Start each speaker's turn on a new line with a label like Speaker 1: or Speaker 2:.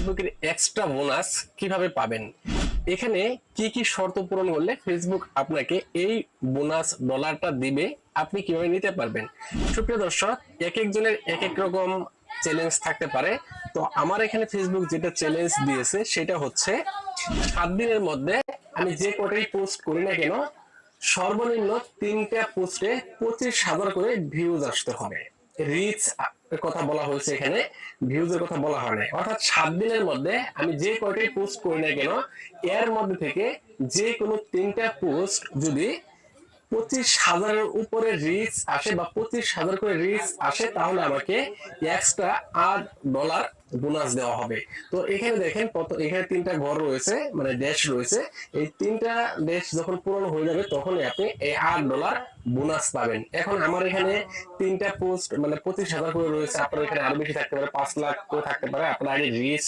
Speaker 1: ফেসবুকের extra bonus কিভাবে পাবেন, এখানে কি কি শর্ত পূরণ করলে ফেসবুক আপনাকে এই বোনাস ডলারটা দিবে, আপনি কিভাবে নিতে পারবেন। সুপ্রিয় দর্শক, এক একজনের এক এক রকম চ্যালেঞ্জ থাকতে পারে। তো আমার এখানে ফেসবুক যেটা চ্যালেঞ্জ দিয়েছে সেটা হচ্ছে 7 দিনের মধ্যে আমি যে কটাই পোস্ট করি না কেন সর্বনিম্ন 3টা পোস্টে 25,000 করে ভিউজ আসতে হবে। রিচ কথা বলা হয়েছে, এখানে ভিউজের কথা বলা হয় না। অর্থাৎ 7 দিনের মধ্যে আমি যে কয়টাই পোস্ট করি না কেন এর মধ্যে থেকে যে কোনো 3টা পোস্ট যদি 25,000-এর উপরে রিচ আসে বা 25,000 করে রিচ আসে তাহলে আমাকে এক্সট্রা $8 বোনাস দেওয়া হবে। তো এখানে দেখেন এখানে 3টা ঘর রয়েছে, মানে ড্যাশ রয়েছে। এই 3টা ড্যাশ যখন পূরণ হয়ে যাবে তখনই আপনি এই $8 বোনাস পাবেন। এখন আমার এখানে 3টা পোস্ট মানে 25,000 করে রয়েছে, আপনার এখানে আরো বেশি থাকতে পারে, 5 লাখ করে থাকতে পারে। আপনার আগে রিচ